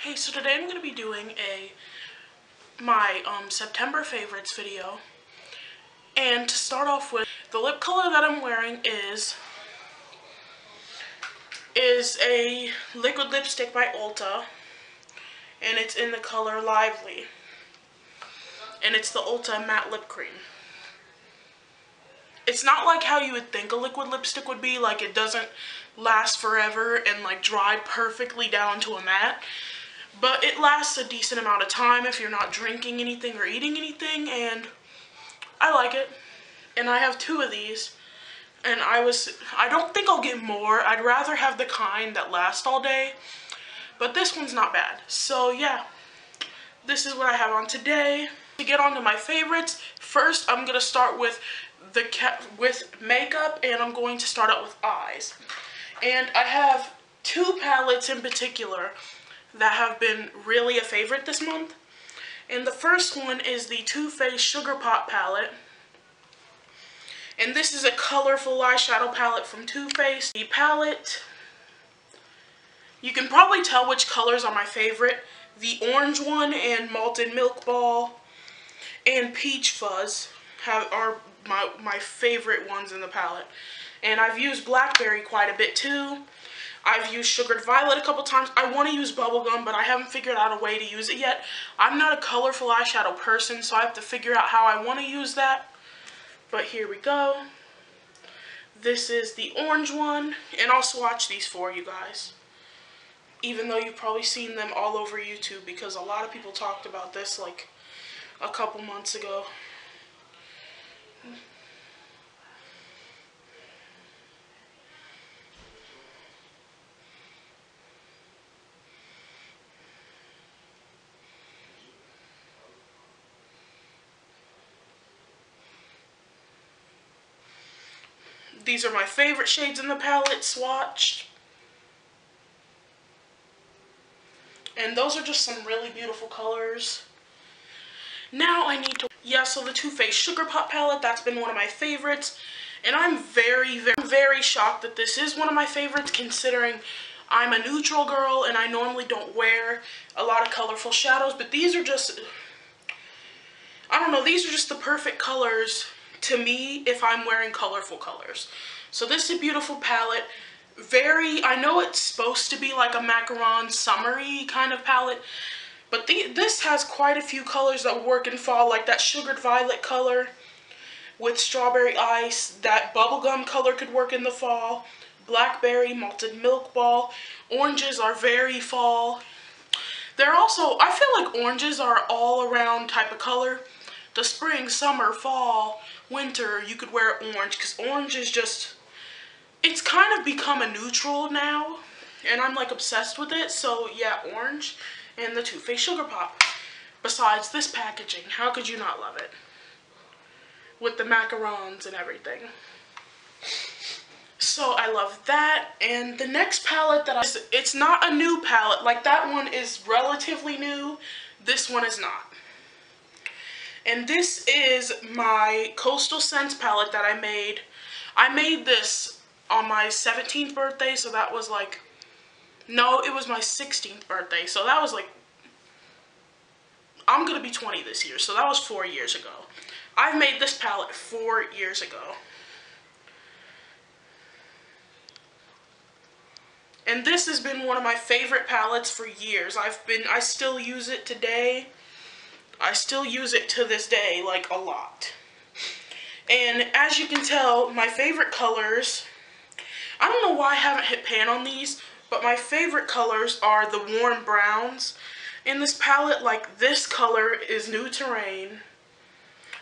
Hey, so today I'm going to be doing my September favorites video. And to start off with, the lip color that I'm wearing is a liquid lipstick by Ulta. And it's in the color Lively. And it's the Ulta Matte Lip Cream. It's not like how you would think a liquid lipstick would be, like it doesn't last forever and like dry perfectly down to a matte. But it lasts a decent amount of time if you're not drinking anything or eating anything, and I like it. And I have 2 of these, and I don't think I'll get more. I'd rather have the kind that last all day, but this one's not bad. So yeah, this is what I have on today. To get on to my favorites, first I'm gonna start with makeup, and I'm going to start out with eyes. And I have 2 palettes in particular that have been really a favorite this month. And the first one is the Too Faced Sugar Pop palette. And this is a colorful eyeshadow palette from Too Faced. The palette, you can probably tell which colors are my favorite. The orange one and Malted Milk Ball and Peach Fuzz are my favorite ones in the palette. And I've used Blackberry quite a bit too. I've used Sugared Violet a couple times. I want to use Bubblegum, but I haven't figured out a way to use it yet. I'm not a colorful eyeshadow person, so I have to figure out how I want to use that. But here we go. This is the orange one, and I'll swatch these for you guys. Even though you've probably seen them all over YouTube, because a lot of people talked about this like a couple months ago. These are my favorite shades in the palette, swatched. And those are just some really beautiful colors. Now I need to, so the Too Faced Sugar Pop palette, that's been one of my favorites. And I'm very shocked that this is one of my favorites, considering I'm a neutral girl and I normally don't wear a lot of colorful shadows. But these are just, I don't know, these are just the perfect colors to me if I'm wearing colorful colors. So this is a beautiful palette. I know it's supposed to be like a macaron summery kind of palette, but this has quite a few colors that work in fall, like that Sugared Violet color with Strawberry Ice. That Bubblegum color could work in the fall. Blackberry, Malted Milk Ball. Oranges are very fall. They're also, I feel like oranges are all around type of color. The spring, summer, fall, winter, you could wear orange, because orange is just, it's kind of become a neutral now, and I'm like obsessed with it. So yeah, orange and the Too Faced Sugar Pop. Besides this packaging, how could you not love it? With the macarons and everything. So I love that. And the next palette it's not a new palette. Like that one is relatively new. This one is not. And this is my Coastal Scents palette that I made. I made this on my 17th birthday, so that was like, no, it was my 16th birthday, so that was like, I'm gonna be 20 this year, so that was 4 years ago. I've made this palette 4 years ago. And this has been one of my favorite palettes for years. I still use it today. I still use it to this day, like a lot. And as you can tell, my favorite colors, I don't know why I haven't hit pan on these, but my favorite colors are the warm browns. In this palette, like this color is New Terrain.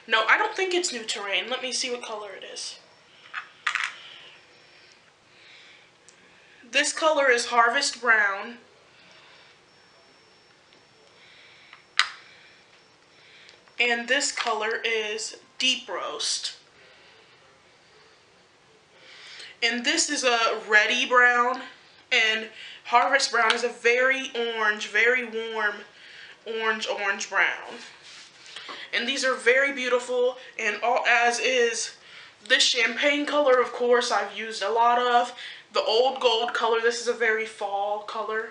No, I don't think it's New Terrain. Let me see what color it is. This color is Harvest Brown. And this color is Deep Roast. And this is a Ready Brown. And Harvest Brown is a very orange, very warm orange brown. And these are very beautiful, and as is this champagne color, of course, I've used a lot of. The Old Gold color, this is a very fall color.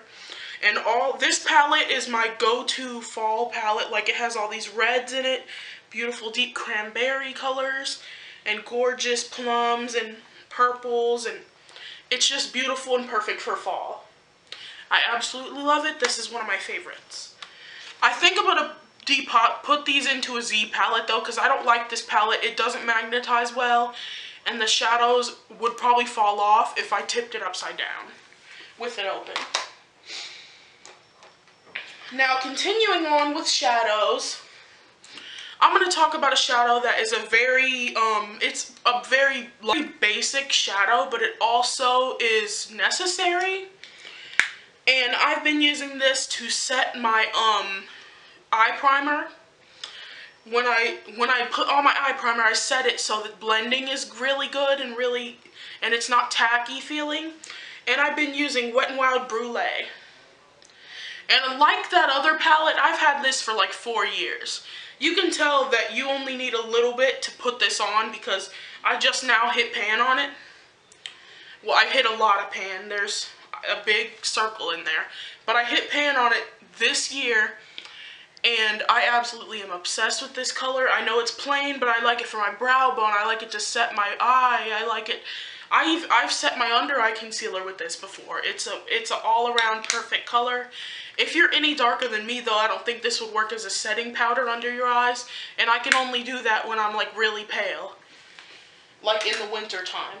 And this palette is my go-to fall palette. Like, it has all these reds in it, beautiful deep cranberry colors, and gorgeous plums and purples, and it's just beautiful and perfect for fall. I absolutely love it. This is one of my favorites. I think I'm gonna put these into a Z palette though, because I don't like this palette. It doesn't magnetize well, and the shadows would probably fall off if I tipped it upside down with it open. Now, continuing on with shadows, I'm going to talk about a shadow that is a very, it's a very basic shadow, but it also is necessary. And I've been using this to set my eye primer. When I put on my eye primer, I set it so that blending is really good and it's not tacky feeling. And I've been using Wet n Wild Brulee. And like that other palette, I've had this for like 4 years. You can tell that you only need a little bit to put this on because I just now hit pan on it. Well, I hit a lot of pan. There's a big circle in there. But I hit pan on it this year, and I absolutely am obsessed with this color. I know it's plain, but I like it for my brow bone. I like it to set my eye. I like it. I've set my under eye concealer with this before. It's an all-around perfect color. If you're any darker than me, though, I don't think this would work as a setting powder under your eyes. And I can only do that when I'm like really pale, like in the winter time.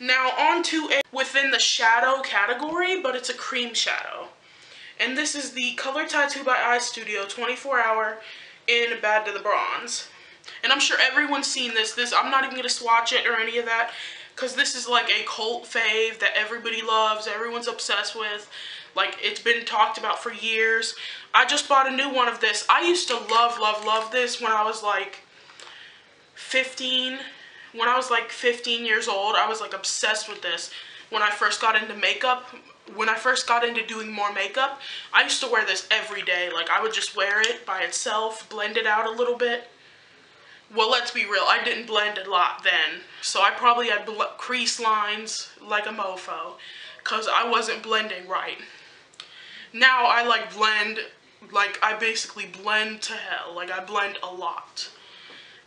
Now on to within the shadow category, but it's a cream shadow. And this is the Color Tattoo by Eye Studio 24-hour in Bad to the Bronze. And I'm sure everyone's seen this. I'm not even going to swatch it or any of that, because this is like a cult fave that everybody loves, everyone's obsessed with. Like, it's been talked about for years. I just bought a new one of this. I used to love this when I was like 15. When I was like 15 years old, I was like obsessed with this. When I first got into makeup, when I first got into doing more makeup, I used to wear this every day. Like, I would just wear it by itself, blend it out a little bit. Well, let's be real, I didn't blend a lot then, so I probably had crease lines like a mofo, because I wasn't blending right. Now I like blend, like I basically blend to hell, like I blend a lot.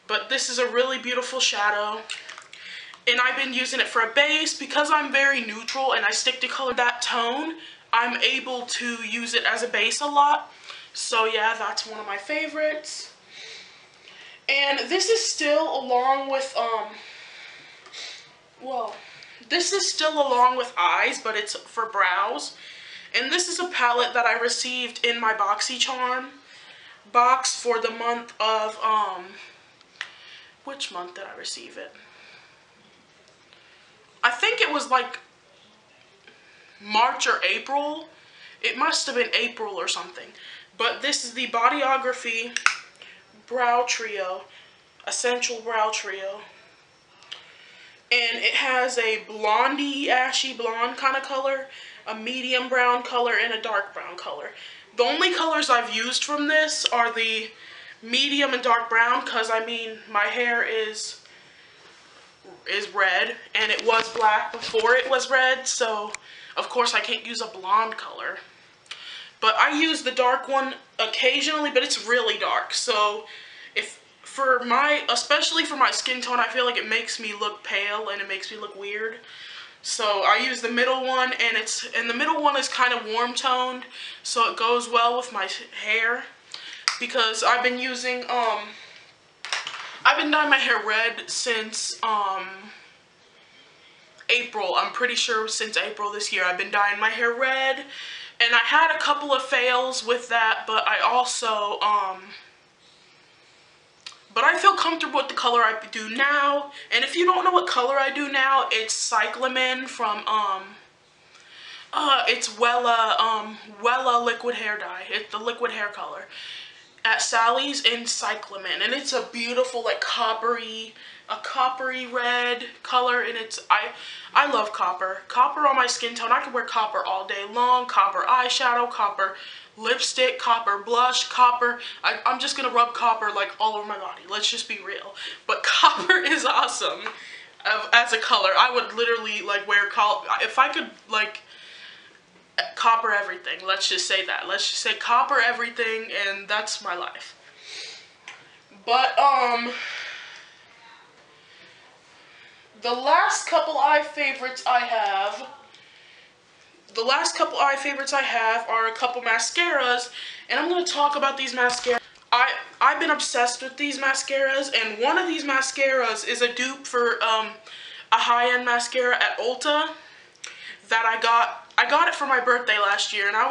But this is a really beautiful shadow, and I've been using it for a base. Because I'm very neutral and I stick to color that tone, I'm able to use it as a base a lot. So yeah, that's one of my favorites. And this is still along with, this is still along with eyes, but it's for brows. And this is a palette that I received in my BoxyCharm box for the month of, which month did I receive it? I think it was like March or April. It must have been April or something. But this is the Bodyography Brow Trio, Essential Brow Trio, and it has a blondie, ashy blonde kind of color, a medium brown color, and a dark brown color. The only colors I've used from this are the medium and dark brown, because I mean my hair is red, and it was black before it was red, so of course I can't use a blonde color. But I use the dark one occasionally, but it's really dark. So especially for my skin tone, I feel like it makes me look pale and it makes me look weird. So I use the middle one, and the middle one is kind of warm toned, so it goes well with my hair. Because I've been using, I've been dyeing my hair red since, April. I'm pretty sure since April this year I've been dyeing my hair red. And I had a couple of fails with that, but I also, but I feel comfortable with the color I do now. And if you don't know what color I do now, it's Cyclamen from, it's Wella liquid hair dye. It's the liquid hair color at Sally's in Cyclamen. And it's a beautiful, like, a coppery red color, and I love copper. Copper on my skin tone, I can wear copper all day long. Copper eyeshadow, copper lipstick, copper blush, copper. I'm just gonna rub copper like all over my body. Let's just be real. But copper is awesome as a color. I would literally like wear if I could like copper everything. Let's just say that. Let's just say copper everything, and that's my life. But, the last couple eye favorites I have are a couple mascaras, and I'm going to talk about these mascaras. I've been obsessed with these mascaras, and one of these mascaras is a dupe for a high-end mascara at Ulta that I got it for my birthday last year, and I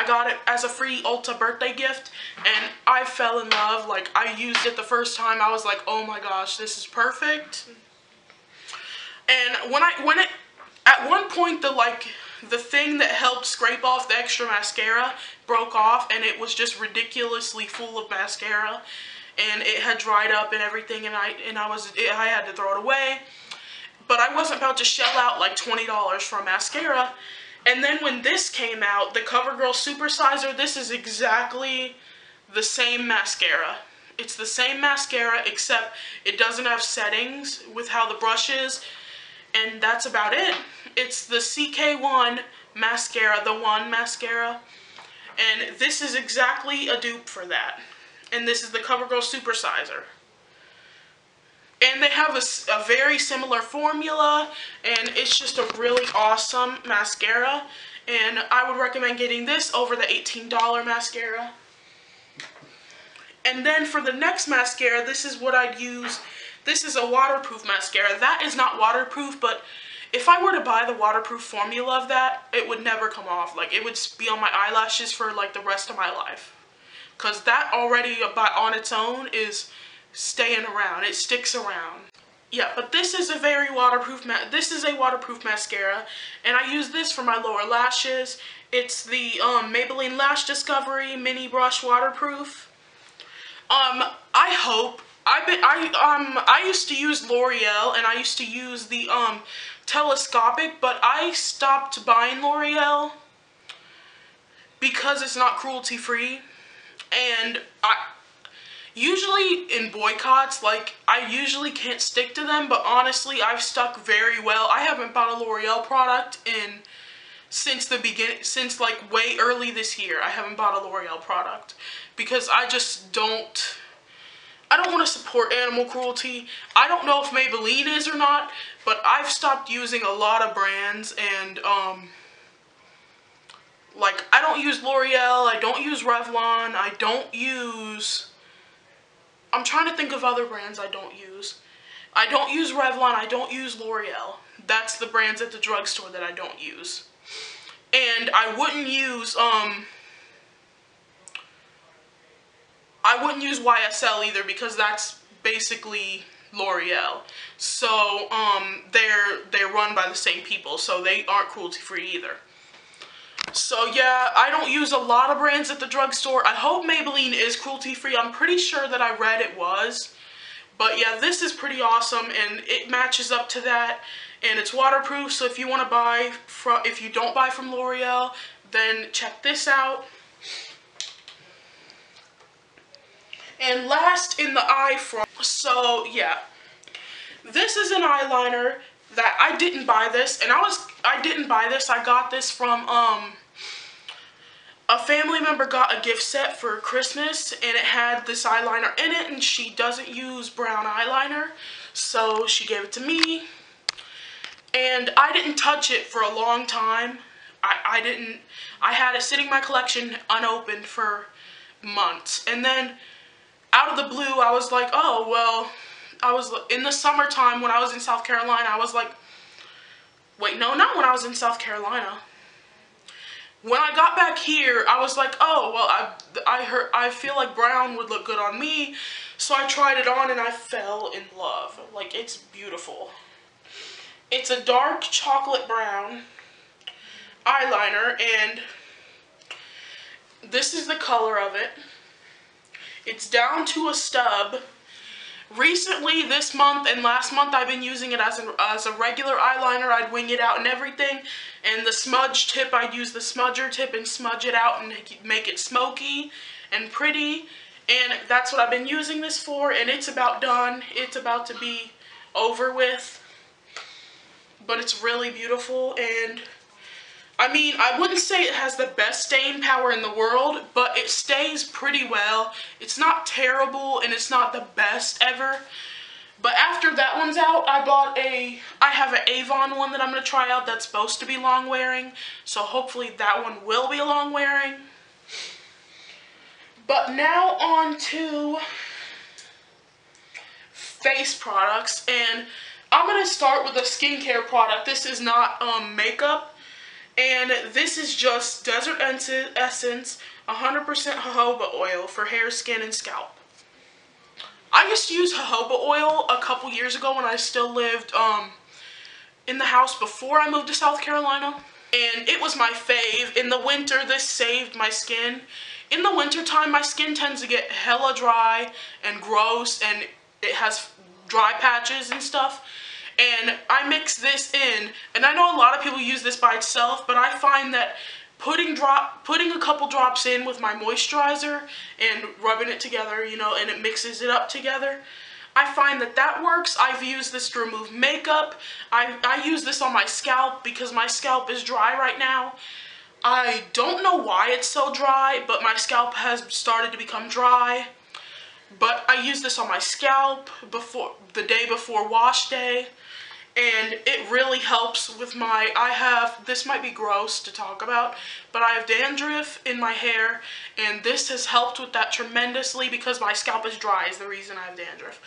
got it as a free Ulta birthday gift, and I fell in love. Like, I used it the first time, I was like, oh my gosh, this is perfect. And at one point, the thing that helped scrape off the extra mascara broke off, and it was just ridiculously full of mascara, and it had dried up and everything, and I had to throw it away. But I wasn't about to shell out like $20 for a mascara. And then when this came out, the Covergirl Super Sizer, this is exactly the same mascara. It's the same mascara, except it doesn't have settings with how the brush is, and that's about it. It's the CK1 mascara, the One mascara, and this is exactly a dupe for that. And this is the Covergirl Super Sizer. And they have a very similar formula, and it's just a really awesome mascara. And I would recommend getting this over the $18 mascara. And then for the next mascara, this is what I'd use. This is a waterproof mascara. That is not waterproof, but if I were to buy the waterproof formula of that, it would never come off. Like, it would be on my eyelashes for like the rest of my life. Because that already on its own is staying around. It sticks around. Yeah, but this is a very waterproof mascara, and I use this for my lower lashes. It's the Maybelline Lash Discovery Mini Brush Waterproof. I used to use L'Oreal, and I used to use the telescopic, but I stopped buying L'Oreal because it's not cruelty free, and usually in boycotts, like, I usually can't stick to them, but honestly, I've stuck very well. I haven't bought a L'Oreal product since the beginning, since like way early this year. I haven't bought a L'Oreal product because I just don't want to support animal cruelty. I don't know if Maybelline is or not, but I've stopped using a lot of brands, and like, I don't use L'Oreal, I don't use Revlon, I'm trying to think of other brands I don't use. I don't use Revlon, I don't use L'Oreal. That's the brands at the drugstore that I don't use. And I wouldn't use YSL either, because that's basically L'Oreal. So they're run by the same people, so they aren't cruelty free either. So yeah, I don't use a lot of brands at the drugstore. I hope Maybelline is cruelty free. I'm pretty sure that I read it was. But yeah, this is pretty awesome, and it matches up to that, and it's waterproof. So if you want to buy if you don't buy from L'Oreal, then check this out. And last in the eye front, so yeah, this is an eyeliner that I didn't buy this, and I got this from a family member got a gift set for Christmas, and it had this eyeliner in it, and she doesn't use brown eyeliner, so she gave it to me, and I didn't touch it for a long time. I had it sitting in my collection unopened for months, and then out of the blue, I was like, oh, well, I was in the summertime when I was in South Carolina, I was like, wait, no, not when I was in South Carolina. When I got back here, I was like, oh, well, I feel like brown would look good on me, so I tried it on and I fell in love. Like, it's beautiful. It's a dark chocolate brown eyeliner, and this is the color of it. It's down to a stub. Recently, this month and last month, I've been using it as a regular eyeliner. I'd wing it out and everything. And the smudge tip, I'd use the smudger tip and smudge it out and make it smoky and pretty. And that's what I've been using this for. And it's about done. It's about to be over with. But it's really beautiful. And I mean, I wouldn't say it has the best staying power in the world, but it stays pretty well. It's not terrible, and it's not the best ever. But after that one's out, I have an Avon one that I'm going to try out that's supposed to be long wearing. So hopefully that one will be long wearing. But now on to face products, and I'm going to start with a skincare product. This is not makeup. And this is just Desert Essence 100% jojoba oil for hair, skin, and scalp. I used to use jojoba oil a couple years ago when I still lived in the house before I moved to South Carolina. And it was my fave. In the winter, this saved my skin. In the winter time, my skin tends to get hella dry and gross, and it has dry patches and stuff. And I mix this in, and I know a lot of people use this by itself, but I find that putting a couple drops in with my moisturizer and rubbing it together, you know, and it mixes it up together, I find that that works. I've used this to remove makeup. I use this on my scalp because my scalp is dry right now. I don't know why it's so dry, but my scalp has started to become dry. But I use this on my scalp the day before wash day, and it really helps with this might be gross to talk about, but I have dandruff in my hair, and this has helped with that tremendously because my scalp is dry is the reason I have dandruff.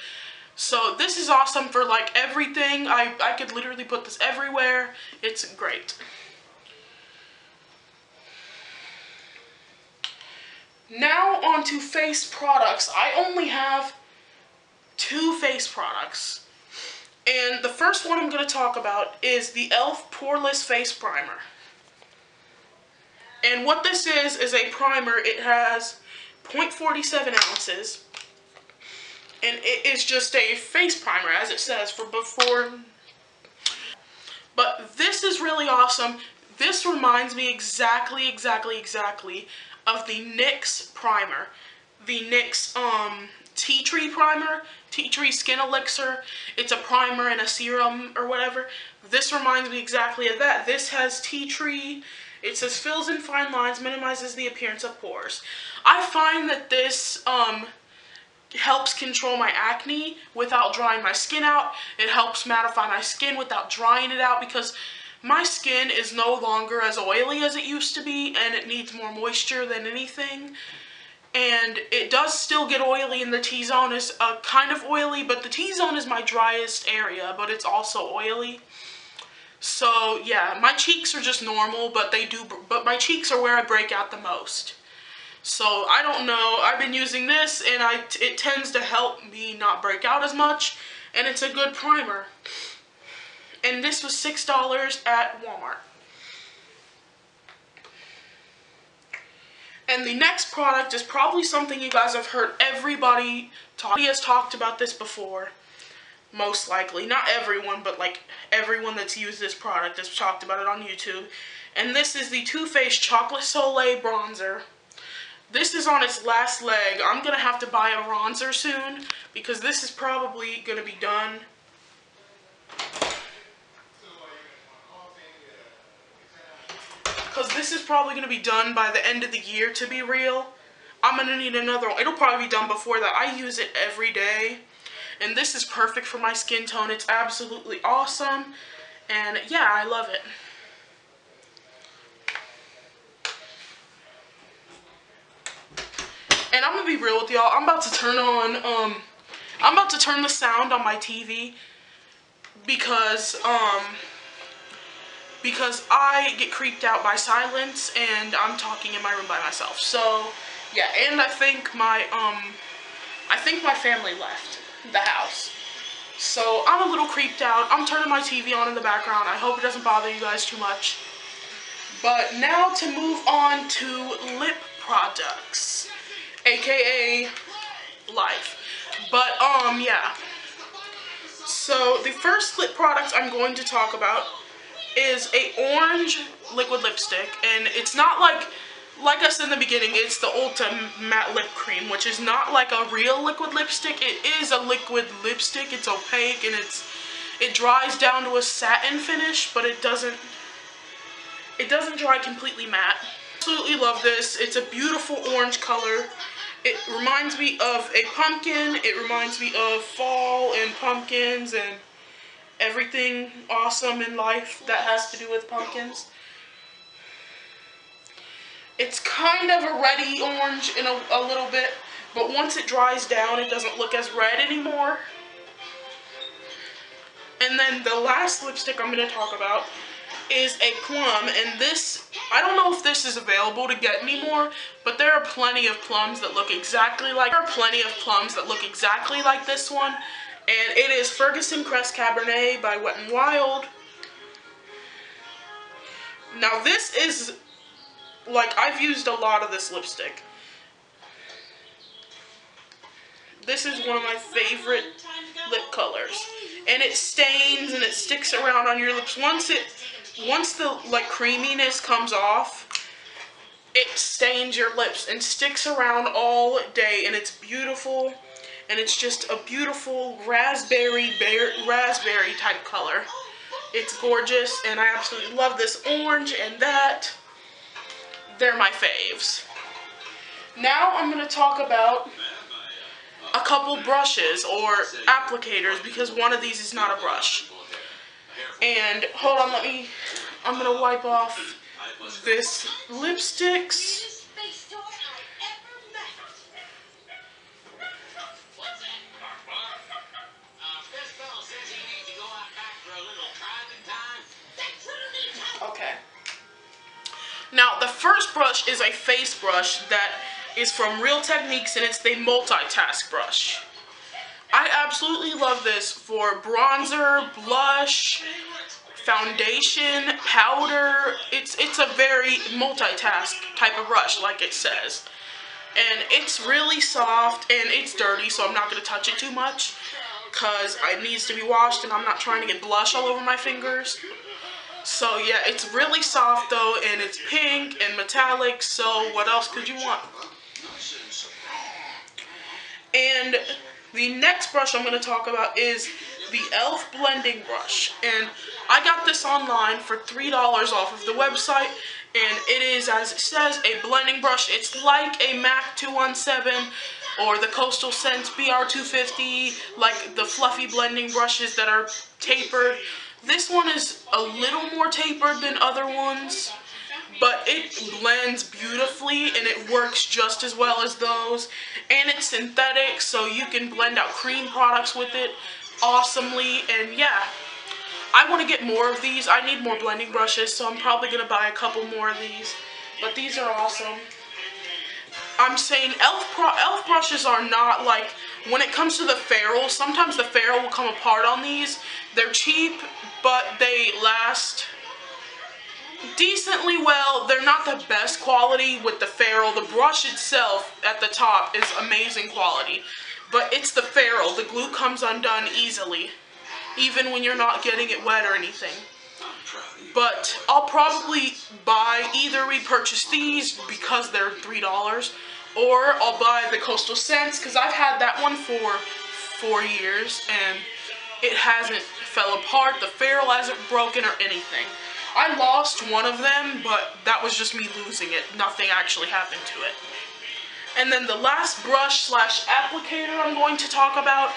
So this is awesome for like everything. I could literally put this everywhere. It's great. Now on to face products. I only have 2 face products. And the first one I'm going to talk about is the E.L.F. Poreless Face Primer. And what this is a primer. It has 0.47 ounces. And it is just a face primer, as it says, for before. But this is really awesome. This reminds me exactly of the NYX primer. The NYX Tea Tree Primer, Tea Tree Skin Elixir. It's a primer and a serum or whatever. This reminds me exactly of that. This has tea tree. It says fills in fine lines, minimizes the appearance of pores. I find that this helps control my acne without drying my skin out. It helps mattify my skin without drying it out because my skin is no longer as oily as it used to be, and it needs more moisture than anything. And it does still get oily, and the T-zone is kind of oily, but the T-zone is my driest area, but it's also oily. So yeah, my cheeks are just normal, but my cheeks are where I break out the most. So I don't know, I've been using this, and it tends to help me not break out as much, and it's a good primer. And this was $6 at Walmart. And the next product is probably something you guys have heard everybody has talked about this before. Most likely. Not everyone, but like everyone that's used this product has talked about it on YouTube. And this is the Too Faced Chocolate Soleil Bronzer. This is on its last leg. I'm going to have to buy a bronzer soon because this is probably going to be done. Because this is probably going to be done by the end of the year, to be real. I'm going to need another one. It'll probably be done before that. I use it every day. And this is perfect for my skin tone. It's absolutely awesome. And yeah, I love it. And I'm going to be real with y'all. I'm about to turn the sound on my TV because I get creeped out by silence and I'm talking in my room by myself. So, yeah, and I think my family left the house. So, I'm a little creeped out. I'm turning my TV on in the background. I hope it doesn't bother you guys too much. But now to move on to lip products, aka life. But, yeah. So, the first lip product I'm going to talk about is a orange liquid lipstick, and it's not like I said in the beginning, it's the Ulta Matte Lip Cream, which is not like a real liquid lipstick. It is a liquid lipstick. It's opaque, and it dries down to a satin finish, but it doesn't It doesn't dry completely matte. Absolutely love this. It's a beautiful orange color. It reminds me of a pumpkin. It reminds me of fall and pumpkins and everything awesome in life that has to do with pumpkins. It's kind of a reddy orange in a little bit, but once it dries down, it doesn't look as red anymore. And then the last lipstick I'm going to talk about is a plum, and this, I don't know if this is available to get anymore, but there are plenty of plums that look exactly like this one, and it is Ferguson Crest Cabernet by Wet n Wild. Now this is, like, I've used a lot of this lipstick. This is one of my favorite lip colors, and it stains and it sticks around on your lips. Once the like creaminess comes off, it stains your lips and sticks around all day, and it's beautiful, and it's just a beautiful raspberry type color. It's gorgeous, and I absolutely love this orange and that. They're my faves. Now I'm going to talk about a couple brushes or applicators, because one of these is not a brush. And hold on, I'm going to wipe off this lipsticks. Okay. Now, the first brush is a face brush that is from Real Techniques, and it's the multitask brush. I absolutely love this for bronzer, blush, foundation, powder. It's a very multitask type of brush, like it says. And it's really soft, and it's dirty, so I'm not going to touch it too much because it needs to be washed, and I'm not trying to get blush all over my fingers. So yeah, it's really soft though, and it's pink and metallic, so what else could you want? And the next brush I'm going to talk about is the E.L.F. blending brush, and I got this online for $3 off of the website, and it is, as it says, a blending brush. It's like a MAC 217 or the Coastal Scents BR250, like the fluffy blending brushes that are tapered. This one is a little more tapered than other ones, but it blends beautifully, and it works just as well as those. And it's synthetic, so you can blend out cream products with it awesomely. And yeah, I want to get more of these. I need more blending brushes, so I'm probably going to buy a couple more of these. But these are awesome. I'm saying E.L.F. brushes are not like, when it comes to the ferrule, sometimes the ferrule will come apart on these. They're cheap, but they last decently well. They're not the best quality with the ferrule. The brush itself at the top is amazing quality, but it's the ferrule. The glue comes undone easily, even when you're not getting it wet or anything. But I'll probably either repurchase these because they're $3, or I'll buy the Coastal Scents, because I've had that one for 4 years and it hasn't fell apart. The ferrule hasn't broken or anything. I lost one of them, but that was just me losing it. Nothing actually happened to it. And then the last brush slash applicator I'm going to talk about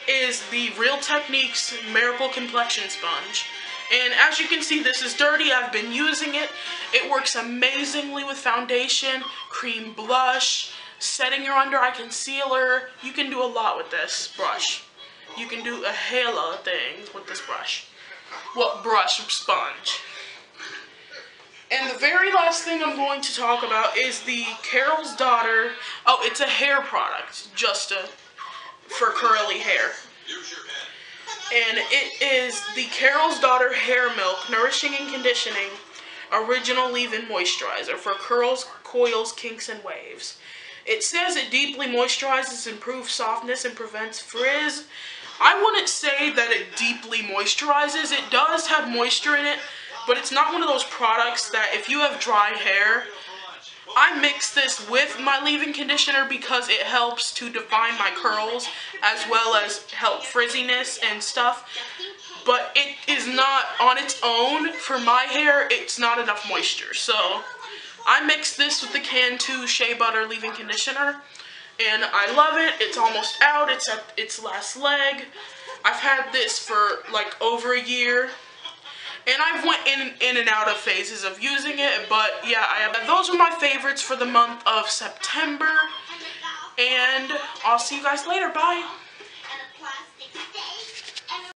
is the Real Techniques Miracle Complexion Sponge. And as you can see, this is dirty. I've been using it. It works amazingly with foundation, cream blush, setting your under eye concealer. You can do a lot with this brush. You can do a halo of things with this brush. Well, sponge. And the very last thing I'm going to talk about is the Carol's Daughter. Oh, it's a hair product, just for curly hair. And it is the Carol's Daughter Hair Milk Nourishing and Conditioning Original Leave-In Moisturizer for curls, coils, kinks, and waves. It says it deeply moisturizes, improves softness, and prevents frizz. I wouldn't say that it deeply moisturizes. It does have moisture in it, but it's not one of those products that if you have dry hair, I mix this with my leave-in conditioner because it helps to define my curls as well as help frizziness and stuff. but it is not on its own. For my hair, it's not enough moisture. So I mixed this with the Cantu Shea Butter Leave-In Conditioner, and I love it. It's almost out. It's at its last leg. I've had this for like over a year, and I've went in and out of phases of using it, but yeah, those are my favorites for the month of September, and I'll see you guys later. Bye.